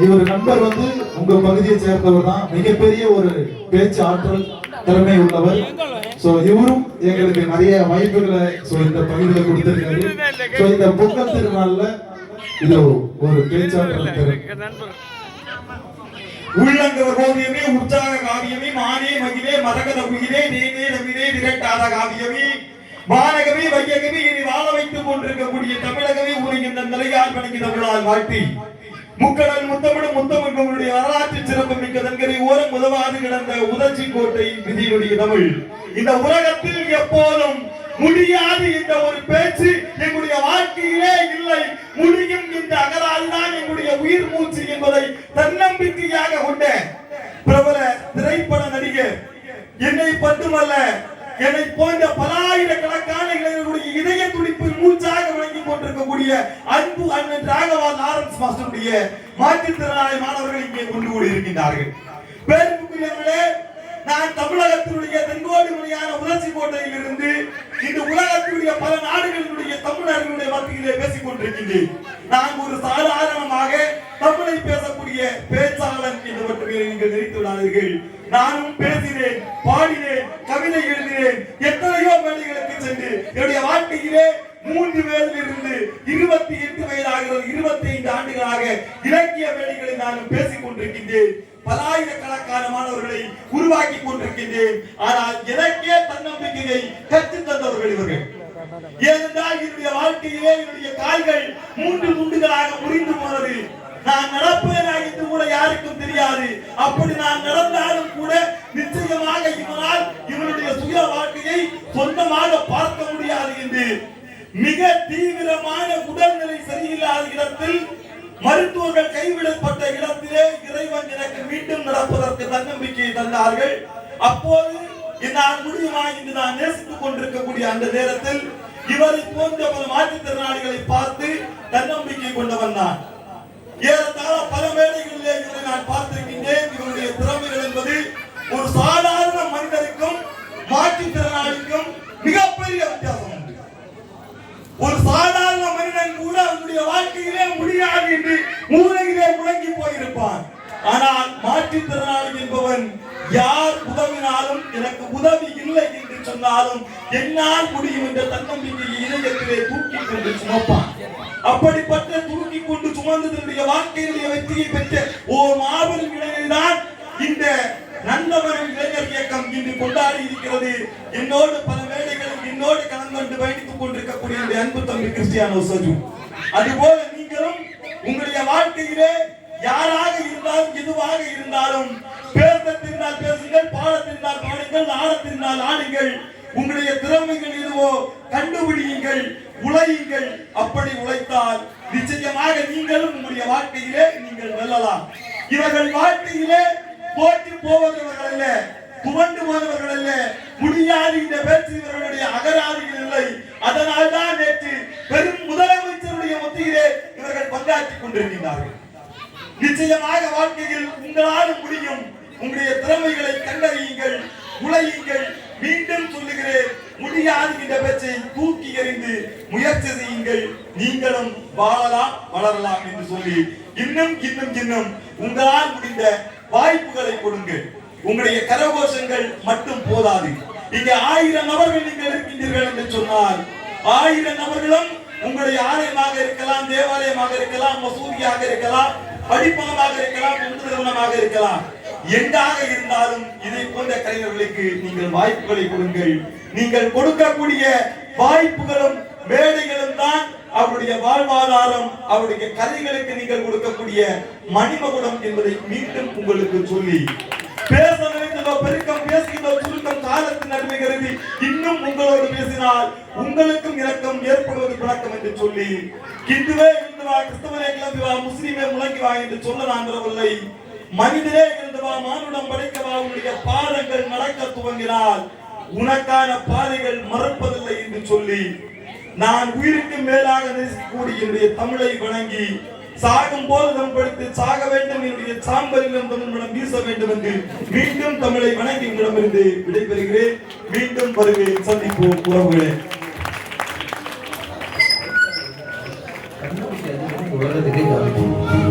இவர் நண்பர் உங்க பகுதியை சேர்ந்தவர் தான், மிகப்பெரிய ஒரு பேச்சு ஆற்றல் திறமை உள்ளவர். இவரும் எங்களுக்கு நிறைய வாய்ப்புகளை இந்த பகுதியில் கொடுத்திருக்காரு. இந்த பொங்கல் திருநாள்ல இது ஒரு பேச்சாற்றல் உள்ளங்கவர் ஓவியமே, உற்சாக காவியமே, மானே மகிழே மரகத உயிரே, நேனே நவிரே விரட்டாத காவியமே, வானகமே வையகமே, இனி வாழ வைத்துக் கொண்டிருக்கக்கூடிய தமிழகமே ஊருகின்ற நிலையால் வணங்கி தமிழால் வாழ்த்தி முக்கடல் முத்தமிடும் முத்தமிழ்களுடைய வரலாற்று சிறப்பு மிக்க தன்கரை ஓரம் உதவாது கிடந்த உதச்சி கோட்டை விதியுடைய தமிழ் இந்த உலகத்தில் எப்போதும் முடியாது என்ற ஒரு பேச்சு எங்களுடைய வாழ்க்கையிலே இல்லை. முடியும் என்ற அகரால் தான் எங்களுடைய உயிர் மூச்சு என்பதை தன்னம்பிக்கையாக கொண்ட பிரபல திரைப்பட நடிகர் என்னை மட்டுமல்ல, என்னை போன்ற பலாயிரக்கணக்கான இளைஞர்களுடைய இதய துடிப்பில் மூச்சாக விளங்கிக் கொண்டிருக்கக்கூடிய அன்பு அண்ணன் ராகவா லாரன்ஸ் மாஸ்டருடைய மாற்றுத்திறனாளி மாணவர்கள் இங்கே கொண்டு கூடியிருக்கின்றார்கள். பேருக்குரியவர்களே, நான் தமிழகத்தினுடைய தென்கோடி மொழியான உணர்ச்சி கோட்டையில் இருந்து இந்த உலகத்தினுடைய பல நாடுகளினுடைய தமிழர்களுடைய மத்தியிலே பேசிக் கொண்டிருக்கின்றேன். நான் ஒரு சாதாரணமாக தமிழை பேசக்கூடிய பேச்சாளன் என்று மட்டுமே நீங்கள் நினைத்து விடாதீர்கள். நானும் பேசினேன், பாடினேன், கவிதை எழுதினேன், எத்தனையோ மேடைகளுக்கு சென்று என்னுடைய வாழ்க்கையிலே 3 வயதிலிருந்து 28 வயதாகிறது 25 ஆண்டுகளாக இலக்கிய மேடைகளை நான் பேசிக் கொண்டிருக்கின்றேன். பலாயிரக்கணக்கான மாணவர்களை உருவாக்கி கொண்டிருக்கின்றேன். ஆனால் எனக்கே தன்னம்பிக்கையை கற்றுத் தந்தவர்கள் இவர்கள். ஏனென்றால் என்னுடைய வாழ்க்கையிலே என்னுடைய கால்கள் 3 துண்டுகளாக முறிந்து போனது. நான் நடப்பேனா என்று கூட யாருக்கும் தெரியாது. அப்படி நான் நடந்தாலும் கூட நிச்சயமாக இவனால் இவனுடைய சுய வாழ்க்கையை சொந்தமாக பார்க்க முடியாது என்று மிக தீவிரமான உடல்நிலை சரியில்லாத இடத்தில் மருத்துவர்கள் கைவிடப்பட்ட இடத்திலே இறைவன் எனக்கு மீண்டும் நடப்பதற்கு தன்னம்பிக்கையை தந்தார்கள். அப்போது என்னால் முடியுமா என்று நான் நேசித்துக் கொண்டிருக்கக்கூடிய அந்த நேரத்தில் இவரை போன்ற பல மாற்றுத்திறனாளிகளை பார்த்து தன்னம்பிக்கை கொண்டவன் நான். ஏறத்தாழ பல வேளைகளிலே இவரை நான் பார்த்திருக்கின்றேன். இவருடைய திறமைகள் என்பது ஒரு சாதாரண மனிதருக்கும் மாற்றுத்திறனாளிக்கும் மிகப்பெரிய வித்தியாசம் உண்டு. ஒரு சாதாரண மனிதன் கூட அவனுடைய வாழ்க்கையிலே முடியாது என்று மூலையிலே முழங்கி போயிருப்பான். ஆனால் மாற்றுத்திறனாளி என்பவன் யார் உதவினாலும் எனக்கு உதவி இல்லை என்று சொன்னாலும் என்னால் முடியும் என்ற தன்னம்பிக்கையை இதயத்திலே தூக்கி கொண்டு சுமப்பான். அப்படிப்பட்ட தூக்கி கொண்டு சுமந்ததனுடைய வாழ்க்கையினுடைய வெற்றியை பெற்ற ஓர் மாபெரும் இளைஞர் தான் இந்த நந்தவரம் இளைஞர் இயக்கம் இன்று கொண்டாடி இருக்கிறது. என்னோடு பல வேளைகளில் என்னோடு கலந்து பயணித்துக் கொண்டிருக்கக்கூடிய அன்பு தம்பி கிறிஸ்டியானோ சஜு. அதுபோல நீங்களும் உங்களுடைய வாழ்க்கையிலே யாராக இருந்தாலும் எதுவாக இருந்தாலும் பேசத்திருந்தால் பேசுங்கள், பாடத்திருந்தால் பாடுங்கள், ஆடத்திருந்தால் ஆடுங்கள். உங்களுடைய திறமைகள் எதுவோ கண்டுபிடியுங்கள், உழையுங்கள். அப்படி உழைத்தால் நிச்சயமாக நீங்களும் உங்களுடைய வாழ்க்கையிலே நீங்கள் வெல்லலாம். இவர்கள் வாழ்க்கையிலே போற்றி போவதவர்கள் அல்ல, துவண்டு போனவர்கள் அல்ல. முடியாது இந்த பேச்சு இவர்களுடைய அகராதிகள் இல்லை. அதனால் தான் நேற்று பெரும் முதலமைச்சருடைய மத்தியிலே இவர்கள் பங்காற்றிக் கொண்டிருக்கிறார்கள். நிச்சயமாக வாழ்க்கையில் உங்களால் முடியும். உங்களுடைய திறமைகளை கண்டறியுங்கள், உழையுங்கள். மீண்டும் சொல்லுகிறேன், முடியாது என்ற பேச்சை தூக்கி எறிந்து முயற்சி செய்யுங்கள். நீங்களும் வாழலாம், வளரலாம் என்று சொல்லி இன்னும் இன்னும் இன்னும் உங்களால் முடிந்த வாய்ப்புகளை கொடுங்கள். உங்களுடைய கரகோஷங்கள் மட்டும் போதாது. இங்கே 1000 நபர்கள் நீங்கள் இருக்கின்றீர்கள் என்று சொன்னால் 1000 நபர்களும் உங்களுடைய ஆலயமாக இருக்கலாம், தேவாலயமாக இருக்கலாம், மசூதியாக இருக்கலாம், படிப்பகமாக இருக்கலாம், நிறுவனமாக இருக்கலாம். எங்காக இருந்தாலும் இதை போன்ற கலைஞர்களுக்கு நீங்கள் வாய்ப்புகளை கொடுங்கள். நீங்கள் கொடுக்கக்கூடிய வாய்ப்புகளும் மேடைகளும் தான் அவருடைய வாழ்வாதாரம். அவருடைய கதைகளுக்கு நீங்கள் கொடுக்கக்கூடிய மணிமகுடம் என்பதை மீண்டும் உங்களுக்கு சொல்லி பேச நினைத்ததோ பெருக்கம் பேசுகிறதோ சுருக்கம் காலத்தின் நடுமை கருதி இன்னும் உங்களோடு பேசினால் உங்களுக்கும் இரக்கம் ஏற்படுவது பழக்கம் என்று சொல்லி இந்துவே இந்துவா, கிறிஸ்தவரே கிளம்பி வா, முஸ்லீமே முழங்கி வா என்று சொல்ல நான் வரவில்லை. மனிதரே இருந்தவா, மானுடம் படைக்கவா, உன்னுடைய பாதங்கள் நடக்க துவங்கினால் உனக்கான பாதைகள் மறப்பதில்லை என்று சொல்லி நான் உயிருக்கு மேலாக நேசிக்கக்கூடிய என்னுடைய தமிழை வணங்கி சாகும் போது தம்படுத்து சாக வேண்டும், என்னுடைய சாம்பலிலும் தமிழ் வீச வேண்டும் என்று மீண்டும் தமிழை வணங்கி உங்களிடமிருந்து விடைபெறுகிறேன். மீண்டும் வருவேன், சந்திப்போம் உறவுகளே. உலகத்துக்கு